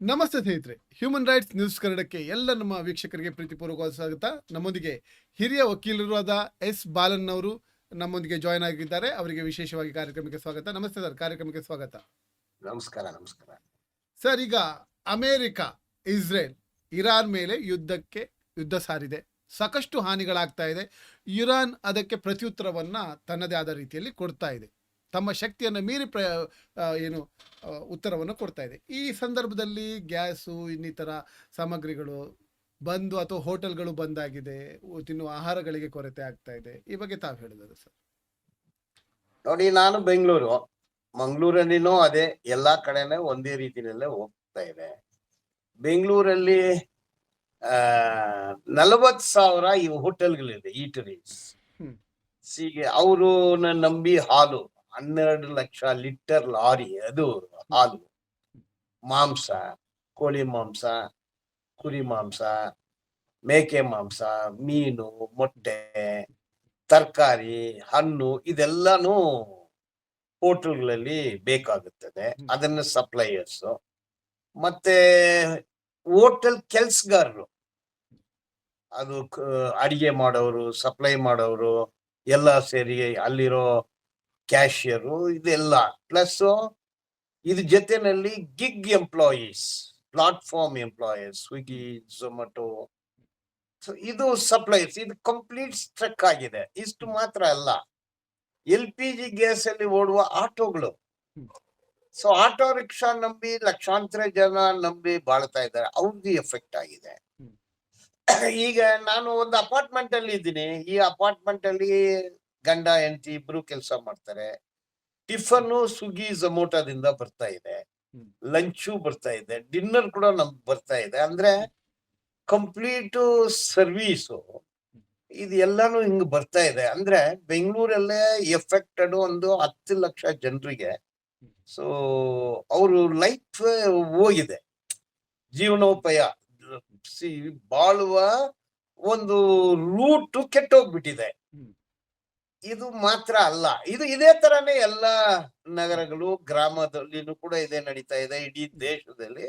ನಮಸ್ತೆ ಸ್ನೇಹಿತರೆ, human rights news ಕನ್ನಡಕ್ಕೆ ಎಲ್ಲ ನಮ್ಮ ವೀಕ್ಷಕರಿಗೆ ಪ್ರೀತಿಪೂರ್ವಕವಾದ ಸ್ವಾಗತ. ನಮ್ಮೊಂದಿಗೆ ಹಿರಿಯ ವಕೀಲರಾದ ಎಸ್ ಬಾಲನ್ ಅವರು ನಮ್ಮೊಂದಿಗೆ ಜಾಯ್ನ್ ಆಗಿದ್ದಾರೆ. ಅವರಿಗೆ ವಿಶೇಷವಾಗಿ ಕಾರ್ಯಕ್ರಮಕ್ಕೆ ಸ್ವಾಗತ. ನಮಸ್ತೆ ಸರ್, ಕಾರ್ಯಕ್ರಮಕ್ಕೆ ಸ್ವಾಗತ. ನಮಸ್ಕಾರ. ನಮಸ್ಕಾರ ಸರ್, ಈಗ ಅಮೇರಿಕ, ಇಸ್ರೇಲ್, ಇರಾನ್ ಮೇಲೆ ಯುದ್ಧ ಸಾರಿದೆ. ಸಾಕಷ್ಟು ಹಾನಿಗಳಾಗ್ತಾ ಇದೆ. ಇರಾನ್ ಅದಕ್ಕೆ ಪ್ರತ್ಯುತ್ತರವನ್ನ ತನ್ನದೇ ಆದ ರೀತಿಯಲ್ಲಿ ಕೊಡ್ತಾ ಇದೆ. ತಮ್ಮ ಶಕ್ತಿಯನ್ನು ಮೀರಿ ಉತ್ತರವನ್ನು ಕೊಡ್ತಾ ಇದೆ. ಈ ಸಂದರ್ಭದಲ್ಲಿ ಗ್ಯಾಸು ಇನ್ನಿತರ ಸಾಮಗ್ರಿಗಳು ಬಂದು ಅಥವಾ ಹೋಟೆಲ್ಗಳು ಬಂದಾಗಿದೆ, ತಿನ್ನುವ ಆಹಾರಗಳಿಗೆ ಕೊರತೆ ಆಗ್ತಾ ಇದೆ. ಈ ಬಗ್ಗೆ ತಾವು ಹೇಳಿದ್ರು ಸರ್. ನೋಡಿ, ನಾನು ಮಂಗಳೂರಲ್ಲಿನೂ ಅದೇ, ಎಲ್ಲಾ ಕಡೆನೇ ಒಂದೇ ರೀತಿಯಲ್ಲೇ ಹೋಗ್ತಾ ಇದೆ. ಬೆಂಗಳೂರಲ್ಲಿ 40,000 ಈ ಹೋಟೆಲ್ಗಳಿದೆ, ಈಟರೀಸ್. ಹೀಗೆ ಅವರು ನಂಬಿ ಹಾಲು 12 ಲಕ್ಷ ಲೀಟರ್ ಲಾರಿ, ಅದು ಹಾಲು, ಮಾಂಸ, ಕೋಳಿ ಮಾಂಸ, ಕುರಿ ಮಾಂಸ, ಮೇಕೆ ಮಾಂಸ, ಮೀನು, ಮೊಟ್ಟೆ, ತರಕಾರಿ, ಹಣ್ಣು, ಇದೆಲ್ಲಾನು ಹೋಟೆಲ್ಗಳಲ್ಲಿ ಬೇಕಾಗುತ್ತದೆ. ಅದನ್ನ ಸಪ್ಲೈಯರ್ಸ್ ಮತ್ತೆ ಹೋಟೆಲ್ ಕೆಲ್ಸಗಾರರು, ಅದು ಅಡಿಗೆ ಮಾಡೋರು, ಸಪ್ಲೈ ಮಾಡೋರು ಎಲ್ಲ ಸೇರಿ, ಅಲ್ಲಿರೋ ಕ್ಯಾಶಿಯರು, ಇದೆಲ್ಲ ಪ್ಲಸ್ ಇದ್ರ ಜೊತೆನಲ್ಲಿ gig employees, platform employees, Swiggy, Zomato, ಇದು ಸಪ್ಲೈಸ್, ಇದು ಕಂಪ್ಲೀಟ್ ಸ್ಟ್ರಕ್ ಆಗಿದೆ. ಇಷ್ಟು ಮಾತ್ರ ಅಲ್ಲ, LPG ಗ್ಯಾಸ್ ಅಲ್ಲಿ ಓಡುವ ಆಟೋಗಳು, ಸೊ ಆಟೋ ರಿಕ್ಷಾ ನಂಬಿ ಲಕ್ಷಾಂತರ ಜನ ನಂಬಿ ಬಾಳ್ತಾ ಇದ್ದಾರೆ, ಅವ್ರಿಗೆ ಎಫೆಕ್ಟ್ ಆಗಿದೆ. ಈಗ ನಾನು ಒಂದು ಅಪಾರ್ಟ್ಮೆಂಟ್ ಅಲ್ಲಿ ಇದ್ದೀನಿ. ಈ ಅಪಾರ್ಟ್ಮೆಂಟ್ ಅಲ್ಲಿ ಗಂಡ ಹೆಂಡತಿ ಇಬ್ರು ಕೆಲಸ ಮಾಡ್ತಾರೆ. ಟಿಫನ್ ಸ್ವಿಗ್ಗಿ ಝೊಮ್ಯಾಟೊದಿಂದ ಬರ್ತಾ ಇದೆ, ಲಂಚು ಬರ್ತಾ ಇದೆ, ಡಿನ್ನರ್ ಕೂಡ ನಮ್ಗೆ ಬರ್ತಾ ಇದೆ. ಅಂದ್ರೆ ಕಂಪ್ಲೀಟ್ ಸರ್ವೀಸು ಇದು ಎಲ್ಲಾನು ಹಿಂಗ್ ಬರ್ತಾ ಇದೆ. ಅಂದ್ರೆ ಬೆಂಗಳೂರಲ್ಲೇ ಎಫೆಕ್ಟೆಡ್ ಒಂದು 10 ಲಕ್ಷ ಜನರಿಗೆ. ಸೊ ಅವರು ಲೈಫ್ ಹೋಗಿದೆ, ಜೀವನೋಪಾಯ ಬಾಳುವ ಒಂದು ರೂಟ್ ಕೆಟ್ಟೋಗ್ಬಿಟ್ಟಿದೆ. ಇದು ಮಾತ್ರ ಅಲ್ಲ, ಇದು ಇದೇ ತರಾನೇ ಎಲ್ಲಾ ನಗರಗಳು, ಗ್ರಾಮದಲ್ಲಿನೂ ಕೂಡ ಇದೇ ನಡೀತಾ ಇದೆ, ಇಡೀ ದೇಶದಲ್ಲಿ.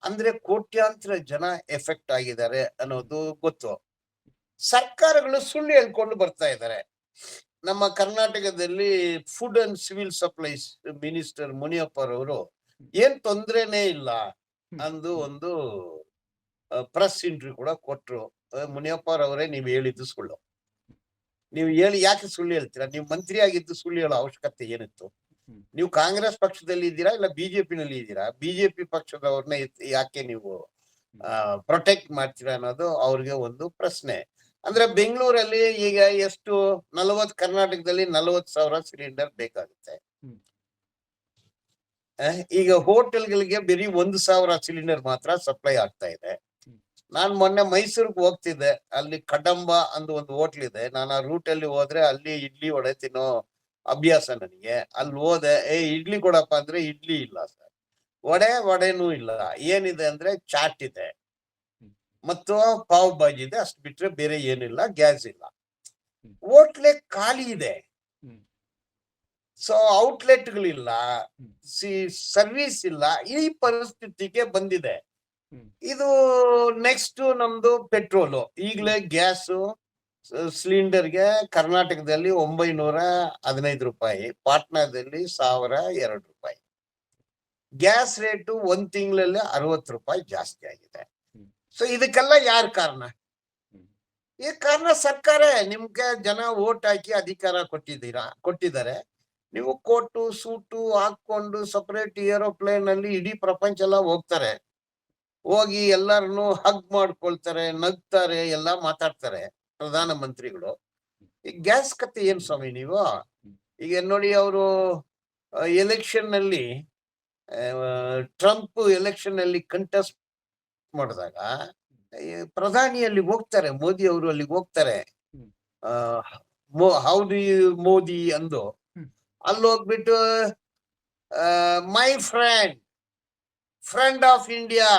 ಅಂದ್ರೆ ಕೋಟ್ಯಾಂತರ ಜನ ಎಫೆಕ್ಟ್ ಆಗಿದ್ದಾರೆ ಅನ್ನೋದು ಗೊತ್ತು. ಸರ್ಕಾರಗಳು ಸುಳ್ಳು ಹೇಳ್ಕೊಂಡು ಬರ್ತಾ ಇದ್ದಾರೆ. ನಮ್ಮ ಕರ್ನಾಟಕದಲ್ಲಿ food and civil supplies minister ಮುನಿಯಪ್ಪರವರು ಏನ್ ತೊಂದ್ರೆನೇ ಇಲ್ಲ ಅಂದು ಒಂದು ಪ್ರೆಸ್ ಇಂಟರ್ವ್ಯೂ ಕೂಡ ಕೊಟ್ರು. ಮುನಿಯಪ್ಪರವರೇ, ನೀವು ಹೇಳಿದ್ದು ಸುಳ್ಳು. ನೀವು ಯಾಕೆ ಸುಳ್ಳು ಹೇಳ್ತೀರಾ? ನೀವು ಮಂತ್ರಿ ಆಗಿದ್ದು ಸುಳ್ಳು ಹೇಳೋ ಅವಶ್ಯಕತೆ ಏನಿತ್ತು? ನೀವು ಕಾಂಗ್ರೆಸ್ ಪಕ್ಷದಲ್ಲಿ ಇದ್ದೀರಾ ಇಲ್ಲ ಬಿಜೆಪಿನಲ್ಲಿ ಇದ್ದೀರಾ? ಬಿಜೆಪಿ ಪಕ್ಷದವ್ರನ್ನ ಯಾಕೆ ನೀವು ಪ್ರೊಟೆಕ್ಟ್ ಮಾಡ್ತೀರಾ ಅನ್ನೋದು ಅವ್ರಿಗೆ ಒಂದು ಪ್ರಶ್ನೆ. ಅಂದ್ರೆ ಬೆಂಗಳೂರಲ್ಲಿ ಈಗ ಎಷ್ಟು 40, ಕರ್ನಾಟಕದಲ್ಲಿ 40,000 ಸಿಲಿಂಡರ್ ಬೇಕಾಗುತ್ತೆ. ಈಗ ಹೋಟೆಲ್ಗಳಿಗೆ ಬರೀ 1,000 ಸಿಲಿಂಡರ್ ಮಾತ್ರ ಸಪ್ಲೈ ಆಗ್ತಾ ಇದೆ. ನಾನ್ ಮೊನ್ನೆ ಮೈಸೂರಿಗೆ ಹೋಗ್ತಿದ್ದೆ, ಅಲ್ಲಿ ಕಡಂಬ ಅಂದು ಒಂದು ಹೋಟ್ಲ್ ಇದೆ. ನಾನು ಆ ರೂಟ್ ಅಲ್ಲಿ ಹೋದ್ರೆ ಅಲ್ಲಿ ಇಡ್ಲಿ ವಡೆ ತಿನ್ನೋ ಅಭ್ಯಾಸ ನನಗೆ. ಅಲ್ಲಿ ಹೋದೆ, ಇಡ್ಲಿ ಕೊಡಪ್ಪ ಅಂದ್ರೆ ಇಡ್ಲಿ ಇಲ್ಲ ಸರ್, ವಡೆನೂ ಇಲ್ಲ. ಏನಿದೆ ಅಂದ್ರೆ ಚಾಟ್ ಇದೆ ಮತ್ತು ಪಾವ್ ಬಾಜಿ ಇದೆ, ಅಷ್ಟು ಬಿಟ್ರೆ ಬೇರೆ ಏನಿಲ್ಲ. ಗ್ಯಾಸ್ ಇಲ್ಲ, ಹೋಟ್ಲೆ ಖಾಲಿ ಇದೆ. ಸೊ ಔಟ್ಲೆಟ್ಗಳಿಲ್ಲ, ಸರ್ವಿಸ್ ಇಲ್ಲ. ಈ ಪರಿಸ್ಥಿತಿಗೆ ಬಂದಿದೆ. ಇದು ನೆಕ್ಸ್ಟ್ ನಮ್ದು ಪೆಟ್ರೋಲು. ಈಗಲೇ ಗ್ಯಾಸು ಸಿಲಿಂಡರ್ಗೆ ಕರ್ನಾಟಕದಲ್ಲಿ 915 ರೂಪಾಯಿ, ಪಾಟ್ನಾದಲ್ಲಿ 1,002 ರೂಪಾಯಿ. ಗ್ಯಾಸ್ ರೇಟು 1 ತಿಂಗಳಲ್ಲಿ 60 ರೂಪಾಯಿ ಜಾಸ್ತಿ ಆಗಿದೆ. ಸೊ ಇದಕ್ಕೆಲ್ಲ ಯಾರು ಕಾರಣ? ಈ ಕಾರಣ ಸರ್ಕಾರ. ನಿಮ್ಗೆ ಜನ ವೋಟ್ ಹಾಕಿ ಅಧಿಕಾರ ಕೊಟ್ಟಿದ್ದಾರೆ. ನೀವು ಕೋಟು ಸೂಟು ಹಾಕೊಂಡು ಸಪರೇಟ್ ಏರೋಪ್ಲೇನ್ ಅಲ್ಲಿ ಇಡೀ ಪ್ರಪಂಚ ಎಲ್ಲ ಹೋಗ್ತಾರೆ, ಹೋಗಿ ಎಲ್ಲರನ್ನು ಹಗ್ ಮಾಡ್ಕೊಳ್ತಾರೆ, ನಗ್ತಾರೆ, ಎಲ್ಲ ಮಾತಾಡ್ತಾರೆ ಪ್ರಧಾನ ಮಂತ್ರಿಗಳು. ಈ ಗ್ಯಾಸ್ ಕತೆ ಏನ್ ಸ್ವಾಮಿ ನೀವು? ಈಗ ನೋಡಿ, ಅವರು ಎಲೆಕ್ಷನ್ ನಲ್ಲಿ ಟ್ರಂಪ್ ಎಲೆಕ್ಷನ್ ಅಲ್ಲಿ ಕಂಟೆಸ್ಟ್ ಮಾಡಿದಾಗ ಪ್ರಧಾನಿ ಅಲ್ಲಿಗೆ ಹೋಗ್ತಾರೆ, ಮೋದಿ ಅವರು ಅಲ್ಲಿಗೆ ಹೋಗ್ತಾರೆ. ಹೌ ಡು ಯು ಮೋದಿ ಅಂದು ಅಲ್ಲಿ ಹೋಗ್ಬಿಟ್ಟು my friend of India,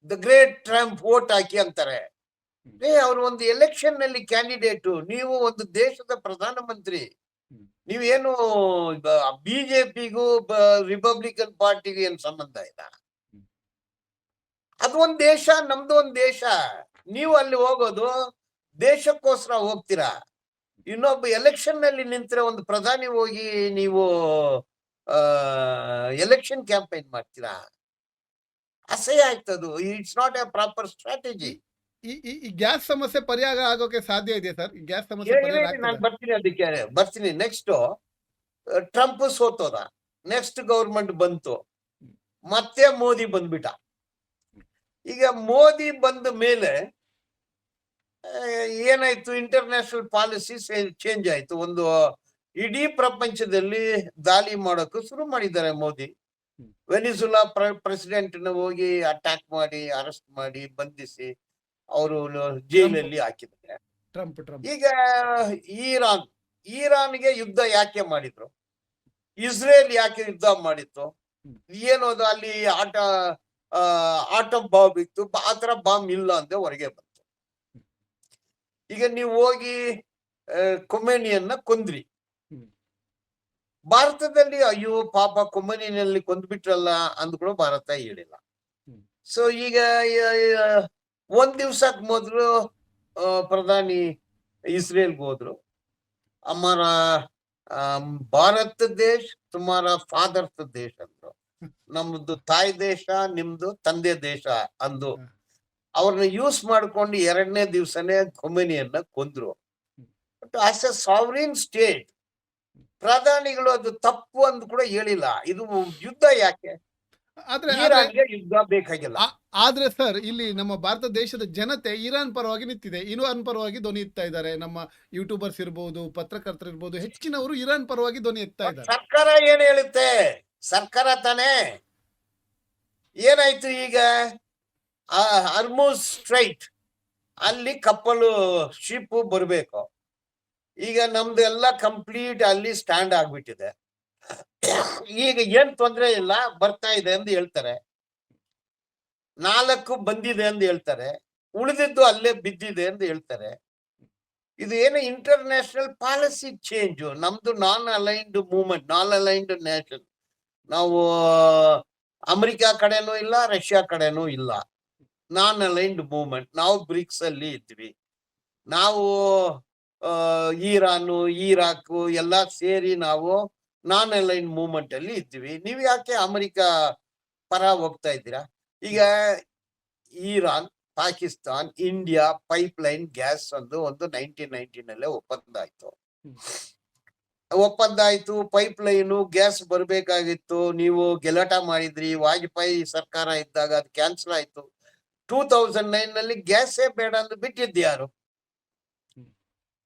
the great Trump vote ಹಾಕಿ ಅಂತಾರೆ. ಅವರು ಒಂದು ಎಲೆಕ್ಷನ್ ನಲ್ಲಿ ಕ್ಯಾಂಡಿಡೇಟು, ನೀವು ಒಂದು ದೇಶದ ಪ್ರಧಾನ ಮಂತ್ರಿ. ನೀವೇನು ಬಿಜೆಪಿಗೂ ರಿಪಬ್ಲಿಕನ್ ಪಾರ್ಟಿಗೂ ಏನ್ ಸಂಬಂಧ ಇಲ್ಲ? ಅದು ಒಂದ್ ದೇಶ, ನಮ್ದು ಒಂದ್ ದೇಶ. ನೀವು ಅಲ್ಲಿ ಹೋಗೋದು ದೇಶಕ್ಕೋಸ್ಕರ ಹೋಗ್ತೀರಾ. ಇನ್ನೊಬ್ಬ ಎಲೆಕ್ಷನ್ ನಲ್ಲಿ ನಿಂತ್ರೆ ಒಂದು ಪ್ರಧಾನಿ ಹೋಗಿ ನೀವು ಎಲೆಕ್ಷನ್ ಕ್ಯಾಂಪೇನ್ ಮಾಡ್ತೀರಾ? ಅಸಹ್ಯ ಆಯ್ತದು. It's not a proper strategy. ಈ ಗ್ಯಾಸ್ ಸಮಸ್ಯೆ ಪರಿಹಾರ ಆಗೋಕೆ ಸಾಧ್ಯ ಇದೆ ಸರ್? ಈ ಗ್ಯಾಸ್ ಸಮಸ್ಯೆ ಪರಿಹಾರ ನಾನು ಆಗ್ತದೆ? ಬರ್ತೀನಿ, ಅದಕ್ಕೆ ಬರ್ತೀನಿ. ನೆಕ್ಸ್ಟ್ ಟ್ರಂಪ್ ಸೋತೋದ, ನೆಕ್ಸ್ಟ್ ಗೌರ್ಮೆಂಟ್ ಬಂತು, ಮತ್ತೆ ಮೋದಿ ಬಂದ್ಬಿಟ್ಟ. ಈಗ ಮೋದಿ ಬಂದ ಮೇಲೆ ಏನಾಯ್ತು, ಇಂಟರ್ನ್ಯಾಷನಲ್ ಪಾಲಿಸಿ ಚೇಂಜ್ ಆಯ್ತು. ಒಂದು ಇಡೀ ಪ್ರಪಂಚದಲ್ಲಿ ದಾಳಿ ಮಾಡೋಕೆ ಶುರು ಮಾಡಿದ್ದಾರೆ ಮೋದಿ. ವೆನಿಜುಲಾ ಪ್ರೆಸಿಡೆಂಟ್ ಹೋಗಿ ಅಟ್ಯಾಕ್ ಮಾಡಿ, ಅರೆಸ್ಟ್ ಮಾಡಿ, ಬಂಧಿಸಿ ಅವರು ಜೈಲಲ್ಲಿ ಹಾಕಿದ್ದಾರೆ. ಟ್ರಂಪ್ ಈಗ ಇರಾನ್ಗೆ ಯುದ್ಧ ಯಾಕೆ ಮಾಡಿದ್ರು? ಇಸ್ರೇಲ್ ಯಾಕೆ ಯುದ್ಧ ಮಾಡಿತ್ತು? ಏನೋದು ಅಲ್ಲಿ ಆಟಮ್ ಬಾಂಬ್ ಇತ್ತು, ಆತರ ಬಾಂಬ್ ಇಲ್ಲ ಅಂತ ಹೊರಗೆ ಬಂತು. ಈಗ ನೀವು ಹೋಗಿ ಕೊಮೆನಿಯನ್ನ ಕೊಂದ್ರಿ. ಭಾರತದಲ್ಲಿ ಅಯ್ಯೋ ಪಾಪ ಕೊಮೆನಿಯಲ್ಲಿ ಕೊಂದ್ಬಿಟ್ರಲ್ಲ ಅಂದ್ಗಳು ಭಾರತ ಹೇಳಿಲ್ಲ. ಸೊ ಈಗ ಒಂದ್ ದಿವ್ಸಕ್ ಮೊದಲು ಪ್ರಧಾನಿ ಇಸ್ರೇಲ್ಗೆ ಹೋದ್ರು. ಹಮಾರ ಭಾರತ ದೇಶ ತುಮಾರ ಫಾದರ್ಸ್ ದೇಶ ಅಂದ್ರು. ನಮ್ದು ತಾಯಿ ದೇಶ, ನಿಮ್ದು ತಂದೆ ದೇಶ ಅಂದು ಅವ್ರನ್ನ ಯೂಸ್ ಮಾಡ್ಕೊಂಡು 2ನೇ ದಿವ್ಸನೇ ಖೊಮೇನಿಯನ್ನ ಕೊಂದ್ರು. But as a sovereign state ಪ್ರಧಾನಿಗಳು ಅದು ತಪ್ಪು ಅಂದ್ ಕೂಡ ಹೇಳಿಲ್ಲ. ಇದು ಯುದ್ಧ ಯಾಕೆ? ಇರಾನ್ಗೆ ಯುದ್ಧ ಬೇಕಾಗಿಲ್ಲ. ಆದ್ರೆ ಸರ್, ಇಲ್ಲಿ ನಮ್ಮ ಭಾರತ ದೇಶದ ಜನತೆ ಇರಾನ್ ಪರವಾಗಿ ನಿಂತಿದೆ, ಇರಾನ್ ಪರವಾಗಿ ಧ್ವನಿ ಎತ್ತಾ ಇದ್ದಾರೆ. ನಮ್ಮ ಯೂಟ್ಯೂಬರ್ಸ್ ಇರ್ಬೋದು, ಪತ್ರಕರ್ತರು ಇರ್ಬೋದು, ಹೆಚ್ಚಿನವರು ಇರಾನ್ ಪರವಾಗಿ ಧ್ವನಿ ಎತ್ತಾ ಇದ್ದಾರೆ. ಸರ್ಕಾರ ಏನ್ ಹೇಳುತ್ತೆ? ಸರ್ಕಾರ ತಾನೇ. ಏನಾಯ್ತು ಈಗ? ಹರ್ಮುಜ್ ಸ್ಟ್ರೈಟ್ ಅಲ್ಲಿ ಕಪ್ಪಲು ಶಿಪ್ ಬರ್ಬೇಕು. ಈಗ ನಮ್ದು ಎಲ್ಲ ಕಂಪ್ಲೀಟ್ ಅಲ್ಲಿ ಸ್ಟ್ಯಾಂಡ್ ಆಗ್ಬಿಟ್ಟಿದೆ. ಈಗ ಏನ್ ತೊಂದ್ರೆ ಇಲ್ಲ, ಬರ್ತಾ ಇದೆ ಅಂತ ಹೇಳ್ತಾರೆ. 4 ಬಂದಿದೆ ಅಂತ ಹೇಳ್ತಾರೆ, ಉಳಿದಿದ್ದು ಅಲ್ಲೇ ಬಿದ್ದಿದೆ ಅಂತ ಹೇಳ್ತಾರೆ. ಇದು ಏನು ಇಂಟರ್ನ್ಯಾಷನಲ್ ಪಾಲಿಸಿ ಚೇಂಜ್. ನಮ್ದು ನಾನ್ ಅಲೈನ್ಡ್ ಮೂವ್ಮೆಂಟ್, ನಾನ್ ಅಲೈನ್ಡ್ ನೇಷನ್. ನಾವು ಅಮೆರಿಕಾ ಕಡೆನೂ ಇಲ್ಲ, ರಷ್ಯಾ ಕಡೆನೂ ಇಲ್ಲ. ನಾನ್ ಅಲೈನ್ಡ್ ಮೂವ್ಮೆಂಟ್. ನಾವು ಬ್ರಿಕ್ಸ್ ಅಲ್ಲಿ ಇದ್ವಿ. ನಾವು ಇರಾನು, ಇರಾಕ್ ಎಲ್ಲ ಸೇರಿ ನಾವು ನಾನ್ ಅಲೈನ್ಡ್ ಮೂವ್ಮೆಂಟ್ ಅಲ್ಲಿ ಇದ್ವಿ. ನೀವು ಯಾಕೆ ಅಮೆರಿಕಾ ಪರ ಹೋಗ್ತಾ ಇದ್ದೀರಾ? ಈಗ Iran, Pakistan, India pipeline gas ಒಂದು 1990 ಒಪ್ಪಂದ ಆಯ್ತು. ಪೈಪ್ಲೈನು ಗ್ಯಾಸ್ ಬರ್ಬೇಕಾಗಿತ್ತು. ನೀವು ಗೆಲಾಟ ಮಾಡಿದ್ರಿ. ವಾಜಪೇಯಿ ಸರ್ಕಾರ ಇದ್ದಾಗ ಅದು ಕ್ಯಾನ್ಸಲ್ ಆಯ್ತು. 2009 ಗ್ಯಾಸೇ ಬೇಡ ಅಂತ ಬಿಟ್ಟಿದ್ಯಾರು?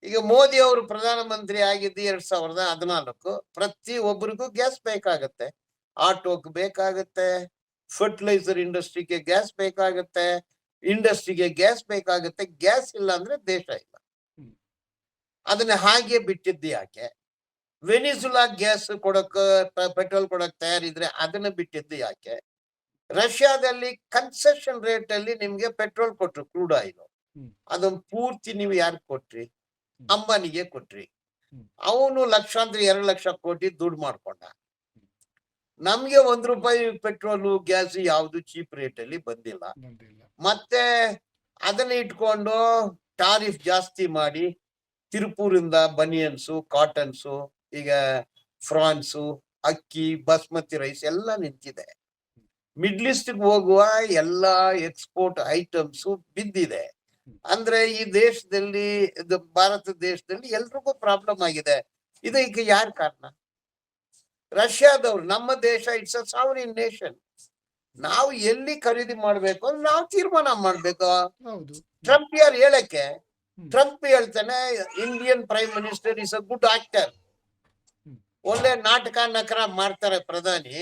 ಈಗ ಮೋದಿ ಅವರು ಪ್ರಧಾನಮಂತ್ರಿ ಆಗಿದ್ದು 2014. ಪ್ರತಿ ಒಬ್ಬರಿಗೂ ಗ್ಯಾಸ್ ಬೇಕಾಗತ್ತೆ. ಆಟೋಕ್ ಬೇಕಾಗತ್ತೆ, ಫರ್ಟಿಲೈಸರ್ ಇಂಡಸ್ಟ್ರಿಗೆ ಗ್ಯಾಸ್ ಬೇಕಾಗತ್ತೆ, ಇಂಡಸ್ಟ್ರಿಗೆ ಗ್ಯಾಸ್ ಬೇಕಾಗತ್ತೆ. ಗ್ಯಾಸ್ ಇಲ್ಲ ಅಂದ್ರೆ ದೇಶ ಇಲ್ಲ. ಅದನ್ನ ಹಾಗೆ ಬಿಟ್ಟಿದ್ದು ಯಾಕೆ? ವೆನಿಜುಲಾ ಗ್ಯಾಸ್ ಕೊಡಕ್, ಪೆಟ್ರೋಲ್ ಕೊಡಕ್ ತಯಾರಿದ್ರೆ ಅದನ್ನ ಬಿಟ್ಟಿದ್ದು ಯಾಕೆ? ರಷ್ಯಾದಲ್ಲಿ ಕನ್ಸೆಷನ್ ರೇಟ್ ಅಲ್ಲಿ ನಿಮ್ಗೆ ಪೆಟ್ರೋಲ್ ಕೊಟ್ರು, ಕ್ರೂಡ್ ಆಯಿಲ್. ಅದನ್ನ ಪೂರ್ತಿ ನೀವು ಯಾರಿಗೆ ಕೊಟ್ರಿ? ಅಂಬಾನಿಗೆ ಕೊಟ್ರಿ. ಅವನು ಲಕ್ಷಾಂತರ 2 ಲಕ್ಷ ಕೋಟಿ ದುಡ್ಡು ಮಾಡ್ಕೊಂಡ. ನಮ್ಗೆ ₹1 ಪೆಟ್ರೋಲು, ಗ್ಯಾಸ್ ಯಾವ್ದು ಚೀಪ್ ರೇಟ್ ಅಲ್ಲಿ ಬಂದಿಲ್ಲ. ಮತ್ತೆ ಅದನ್ನ ಇಟ್ಕೊಂಡು ಟಾರಿಫ್ ಜಾಸ್ತಿ ಮಾಡಿ ತಿರುಪೂರಿಂದ ಬನಿಯನ್ಸು, ಕಾಟನ್ಸು, ಈಗ ಫ್ರಾನ್ಸು, ಅಕ್ಕಿ, ಬಾಸ್ಮತಿ ರೈಸ್ ಎಲ್ಲ ನಿಂತಿದೆ. ಮಿಡ್ಲ್ ಈಸ್ಟ್ಗೆ ಹೋಗುವ ಎಲ್ಲಾ ಎಕ್ಸ್ಪೋರ್ಟ್ ಐಟಮ್ಸ್ ಬಿದ್ದಿದೆ. ಅಂದ್ರೆ ಈ ದೇಶದಲ್ಲಿ, ಭಾರತ ದೇಶದಲ್ಲಿ ಎಲ್ರಿಗೂ ಪ್ರಾಬ್ಲಮ್ ಆಗಿದೆ. ಇದಕ್ಕೆ ಯಾರು ಕಾರಣ? ರಷ್ಯಾದವ್ರು. ನಮ್ಮ ದೇಶ ಇಟ್ಸ್ ಅ ಸಾವರಿನ್ ನೇಷನ್. ನಾವು ಎಲ್ಲಿ ಖರೀದಿ ಮಾಡ್ಬೇಕು ಅಂತ ನಾವು ತೀರ್ಮಾನ ಮಾಡ್ಬೇಕು. ಟ್ರಂಪ್ ಯಾರು ಹೇಳಕ್ಕೆ? ಟ್ರಂಪ್ ಹೇಳ್ತಾನೆ Indian prime minister is a good actor. ಒಳ್ಳೆ ನಾಟಕ ನಕರ ಮಾಡ್ತಾರೆ ಪ್ರಧಾನಿ.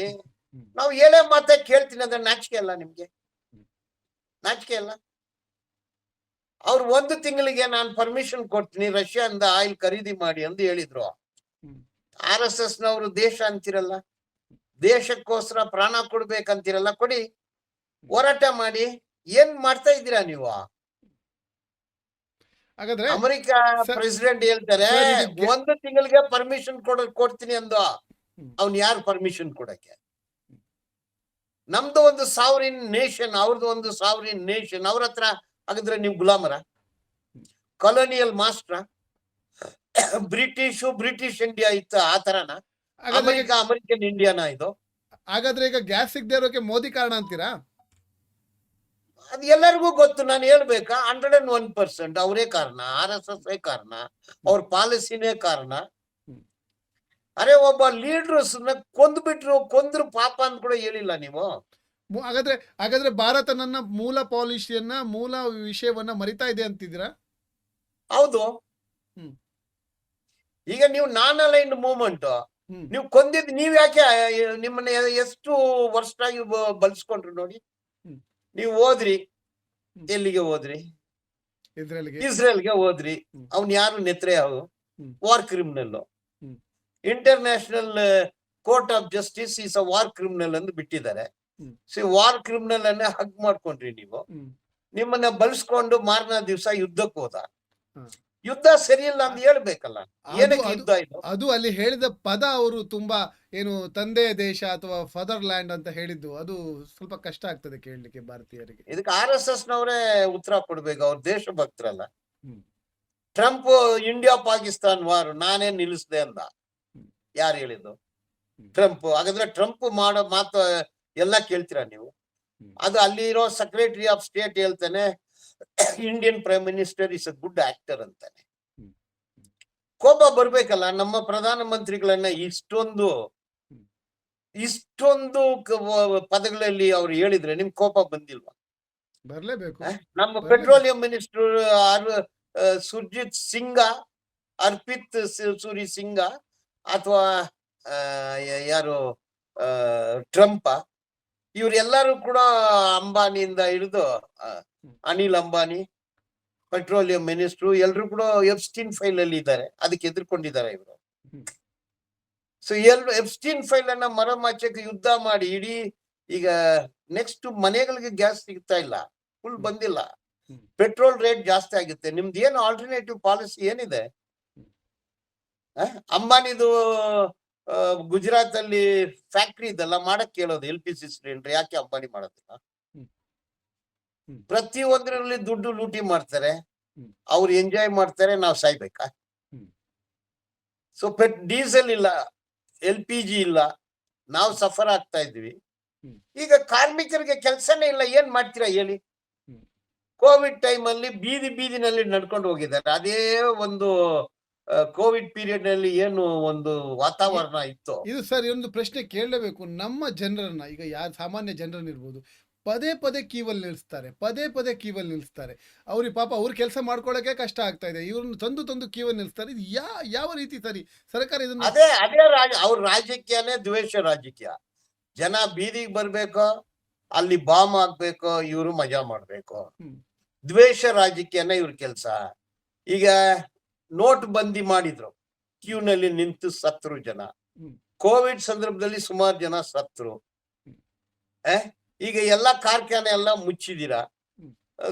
ನಾವು ಹೇಳೇ ಮಾತೆ ಕೇಳ್ತೀನಿ ಅಂದ್ರೆ ನಾಚಿಕೆ ಅಲ್ಲ ನಿಮ್ಗೆ? ನಾಚಿಕೆ ಅಲ್ಲ? ಅವ್ರು 1 ತಿಂಗಳಿಗೆ ನಾನು ಪರ್ಮಿಷನ್ ಕೊಡ್ತೀನಿ ರಷ್ಯಾದಿಂದ ಆಯಿಲ್ ಖರೀದಿ ಮಾಡಿ ಅಂತ ಹೇಳಿದ್ರು. RSS ನವರು ದೇಶ ಅಂತಿರಲ್ಲ, ದೇಶಕ್ಕೋಸ್ಕರ ಪ್ರಾಣ ಕೊಡ್ಬೇಕಂತಿರಲ್ಲ, ಕೊಡಿ, ಹೋರಾಟ ಮಾಡಿ. ಏನ್ ಮಾಡ್ತಾ ಇದ್ದೀರಾ ನೀವು? ಅಮೆರಿಕ ಪ್ರೆಸಿಡೆಂಟ್ ಹೇಳ್ತಾರೆ 1 ತಿಂಗಳಿಗೆ ಪರ್ಮಿಷನ್ ಕೊಡ್ತೀನಿ ಅಂದ. ಅವ್ನ್ ಯಾರು ಪರ್ಮಿಷನ್ ಕೊಡಕ್ಕೆ? ನಮ್ದು ಒಂದು ಸಾವರಿನ್ ನೇಷನ್, ಅವ್ರದ್ದು ಒಂದು ಸಾವರಿನ್ ನೇಷನ್. ಅವ್ರ ಹತ್ರ ಹಾಗಾದ್ರೆ ನೀವು ಗುಲಾಮರ, ಕಾಲೋನಿಯಲ್ ಮಾಸ್ಟ್ರ? ಬ್ರಿಟಿಷ್ ಇಂಡಿಯಾ ಇತ್ತು ಆ ತರನ? ಹಾಗಾದ್ರೆ ಈಗ ಅಮೆರಿಕನ್ ಇಂಡಿಯಾನ ಇದು? ಹಾಗಾದ್ರೆ ಈಗ ಗ್ಯಾಸ್ ಸಿಗದೆ ಇರೋಕೆ ಮೋದಿ ಕಾರಣ ಅಂತೀರಾ? ಅದು ಎಲ್ಲರಿಗೂ ಗೊತ್ತು. ನಾನು ಹೇಳ್ಬೇಕಾ? 101% ಅವರೇ ಕಾರಣ, RSS ಕಾರಣ, ಅವ್ರ ಪಾಲಿಸಿನೇ ಕಾರಣ. ಹ್ಮ್. ಅರೆ, ಒಬ್ಬ ಲೀಡರ್ಸ್ ಕೊಂದ್ರು ಪಾಪ ಅಂತ ಕೂಡ ಹೇಳಿಲ್ಲ ನೀವು. ಹಾಗಾದ್ರೆ ಭಾರತ ನನ್ನ ಮೂಲ ಪಾಲಿಸಿಯನ್ನ, ಮೂಲ ವಿಷಯವನ್ನ ಮರಿತಾ ಇದೆ ಅಂತಿದ್ದೀರಾ? ಹೌದು. ಹ್ಮ್. ಈಗ ನೀವು ನಾನ್ ಅಲೈನ್ಡ್ ಮೂವ್ಮೆಂಟ್ ಹ್ಮ್. ನೀವು ಕೊಂದಿದ್ ನೀವ್ ಯಾಕೆ ನಿಮ್ಮನ್ನ ಎಷ್ಟು ವರ್ಷಾಗಿ ಬಳಸ್ಕೊಂಡ್ರು ನೋಡಿ. ಹ್ಮ್. ನೀವು ಹೋದ್ರಿ, ಹ್ಮ್. ಎಲ್ಲಿಗೆ ಹೋದ್ರಿ? ಇಸ್ರೇಲ್ಗೆ. ಇಸ್ರೇಲ್ಗೆ ಹೋದ್ರಿ. ಹ್ಮ್. ಅವ್ನ್ ಯಾರು? ನೆತ್ರೆಯಾವು, ಹ್ಮ್. War criminal. ಹ್ಮ್. International court of justice is a war criminal ಅಂತ ಬಿಟ್ಟಿದ್ದಾರೆ. ಹ್ಮ್. ವಾರ್ ಕ್ರಿಮಿನಲ್ ಅನ್ನೇ ಹಗ್ ಮಾಡ್ಕೊಂಡ್ರಿ ನೀವು. ಹ್ಮ್. ನಿಮ್ಮನ್ನ ಬಳಸ್ಕೊಂಡು ಮಾರನೇ ದಿವಸ ಯುದ್ಧಕ್ಕೆ ಹೋದ. ಹ. ಯುದ್ಧ ಸರಿ ಇಲ್ಲ ಅಂತ ಹೇಳ್ಬೇಕಲ್ಲ. ಏನಕ್ಕೆ ಅದು ಯುದ್ಧ ಇದು? ಅದು ಅಲ್ಲಿ ಹೇಳಿದ ಪದ ಅವರು ತುಂಬಾ ಏನು ತಂದೆಯ ದೇಶ ಅಥವಾ ಫಾದರ್ ಲ್ಯಾಂಡ್ ಅಂತ ಹೇಳಿದ್ದು, ಅದು ಸ್ವಲ್ಪ ಕಷ್ಟ ಆಗ್ತದೆ ಕೇಳಲಿಕ್ಕೆ ಭಾರತೀಯರಿಗೆ. ಇದಕ್ಕೆ RSS ನವರೇ ಉತ್ತರ ಕೊಡ್ಬೇಕು. ಅವ್ರ ದೇಶಭಕ್ತರಲ್ಲ. ಹ್ಮ್. ಟ್ರಂಪ್ ಇಂಡಿಯಾ ಪಾಕಿಸ್ತಾನ್ ವಾರ್ ನಾನೇ ನಿಲ್ಲಿಸ್ದೆ ಅಂದ. ಹ್ಮ್. ಯಾರು ಹೇಳಿದ್ದು? ಹ್ಮ್. ಟ್ರಂಪ್. ಹಾಗಾದ್ರೆ ಟ್ರಂಪ್ ಮಾಡೋ ಮಾತು ಎಲ್ಲ ಕೇಳ್ತೀರಾ ನೀವು? ಹ್ಮ್. ಅದು ಅಲ್ಲಿರೋ ಸೆಕ್ರೆಟರಿ ಆಫ್ ಸ್ಟೇಟ್ ಹೇಳ್ತಾನೆ, Indian prime minister is a good actor ಅಂತಾನೆ. ಹ್ಮ್. ಕೋಪ ಬರ್ಬೇಕಲ್ಲ ನಮ್ಮ ಪ್ರಧಾನ ಮಂತ್ರಿಗಳನ್ನ ಇಷ್ಟೊಂದು ಹ್ಮ್. ಪದಗಳಲ್ಲಿ ಅವ್ರು ಹೇಳಿದ್ರೆ ನಿಮ್ ಕೋಪ ಬಂದಿಲ್ವಾ? ಬರ್ಲೇಬೇಕು. ನಮ್ಮ ಬರ್ಲೇಬೇಕು. ಪೆಟ್ರೋಲಿಯಂ ಮಿನಿಸ್ಟರ್ ಸುರ್ಜಿತ್ ಸಿಂಗ, ಅರ್ಪಿತ್ ಸೂರಿ ಸಿಂಗ, ಅಥವಾ ಯಾರು ಟ್ರಂಪ? ಇವರೆಲ್ಲರೂ ಕೂಡ ಅಂಬಾನಿಯಿಂದ ಹಿಡಿದು ಅನಿಲ್ ಅಂಬಾನಿ, ಪೆಟ್ರೋಲಿಯಂ ಮಿನಿಸ್ಟ್ರು, ಎಲ್ರು ಕೂಡ ಎಪ್ಸ್ಟೀನ್ ಫೈಲ್ ಅಲ್ಲಿ ಇದ್ದಾರೆ. ಅದಕ್ಕೆ ಎದುರ್ಕೊಂಡಿದ್ದಾರೆ ಇವರು. ಹ್ಮ್. ಸೊ ಎಪ್ಸ್ಟೀನ್ ಫೈಲ್ ಅನ್ನ ಮರಮಾಚಕ್ಕೆ ಯುದ್ಧ ಮಾಡಿ ಇಡೀ ಈಗ ನೆಕ್ಸ್ಟ್ ಮನೆಗಳಿಗೆ ಗ್ಯಾಸ್ ಸಿಗ್ತಾ ಇಲ್ಲ, ಫುಲ್ ಹ್ಮ್. ಬಂದಿಲ್ಲ. ಹ್ಮ್. ಪೆಟ್ರೋಲ್ ರೇಟ್ ಜಾಸ್ತಿ ಆಗುತ್ತೆ. ನಿಮ್ದು ಏನು ಆಲ್ಟರ್ನೇಟಿವ್ ಪಾಲಿಸಿ ಏನಿದೆ? ಅಂಬಾನಿದು ಗುಜರಾತ್ ಅಲ್ಲಿ ಫ್ಯಾಕ್ಟ್ರಿ ಇದೆಲ್ಲ ಮಾಡಕ್ ಕೇಳೋದು, LPG ಸಿಲಿಂಡರ್ ಯಾಕೆ ಅಂಬಾನಿ ಮಾಡೋದಿಲ್ಲ? ಹ್ಮ್. ಹ್ಮ್. ಪ್ರತಿ ಒಂದರಲ್ಲಿ ದುಡ್ಡು ಲೂಟಿ ಮಾಡ್ತಾರೆ. ಹ್ಮ್. ಅವ್ರು ಎಂಜಾಯ್ ಮಾಡ್ತಾರೆ, ನಾವು ಸಾಯ್ಬೇಕಾ? ಹ್ಮ್. ಸೊ ಡೀಸೆಲ್ ಇಲ್ಲ, LPG ಇಲ್ಲ, ನಾವು ಸಫರ್ ಆಗ್ತಾ ಇದ್ವಿ. ಹ್ಮ್. ಈಗ ಕಾರ್ಮಿಕರಿಗೆ ಕೆಲಸನೇ ಇಲ್ಲ, ಏನ್ ಮಾಡ್ತೀರಾ ಹೇಳಿ? ಹ್ಮ್. ಕೋವಿಡ್ ಟೈಮ್ ಅಲ್ಲಿ ಬೀದಿನಲ್ಲಿ ನಡ್ಕೊಂಡು ಹೋಗಿದ್ದಾರೆ. ಅದೇ ಒಂದು ಕೋವಿಡ್ ಪೀರಿಯಡ್ ನಲ್ಲಿ ಏನು ಒಂದು ವಾತಾವರಣ ಇತ್ತು. ಇದು ಸರ್, ಒಂದು ಪ್ರಶ್ನೆ ಕೇಳಲೇಬೇಕು. ನಮ್ಮ ಜನರನ್ನ, ಈಗ ಯಾರು ಸಾಮಾನ್ಯ ಜನರನ್ನ ಇರ್ಬೋದು, ಪದೇ ಪದೇ ಕ್ಯೂವಲ್ಲಿ ನಿಲ್ಲಿಸ್ತಾರೆ. ಅವ್ರಿಗೆ ಪಾಪ ಅವ್ರ ಕೆಲಸ ಮಾಡ್ಕೊಳ್ಳೋಕೆ ಕಷ್ಟ ಆಗ್ತಾ ಇದೆ, ಇವ್ರನ್ನ ತಂದು ಕ್ಯೂವಲ್ಲಿ ನಿಲ್ಲಿಸ್ತಾರೆ. ಇದು ಯಾವ ರೀತಿ ಸರಿ? ಸರ್ಕಾರ ಇದನ್ನ ಅದೇ ಅವ್ರ ರಾಜಕೀಯನೇ ದ್ವೇಷ ರಾಜಕೀಯ. ಜನ ಬೀದಿಗೆ ಬರ್ಬೇಕು, ಅಲ್ಲಿ ಬಾಂಬ್ ಹಾಕ್ಬೇಕು, ಇವರು ಮಜಾ ಮಾಡ್ಬೇಕು. ಹ್ಮ್. ದ್ವೇಷ ರಾಜಕೀಯನೇ ಇವ್ರ ಕೆಲಸ. ಈಗ ನೋಟ್ ಬಂದಿ ಮಾಡಿದ್ರು, ಕ್ಯೂನಲ್ಲಿ ನಿಂತು ಸತ್ರು ಜನ. ಹ್ಮ್. ಕೋವಿಡ್ ಸಂದರ್ಭದಲ್ಲಿ ಸುಮಾರು ಜನ ಸತ್ರು. ಈಗ ಎಲ್ಲಾ ಕಾರ್ಖಾನೆ ಎಲ್ಲ ಮುಚ್ಚಿದೀರಾ. ಹ್ಮ್.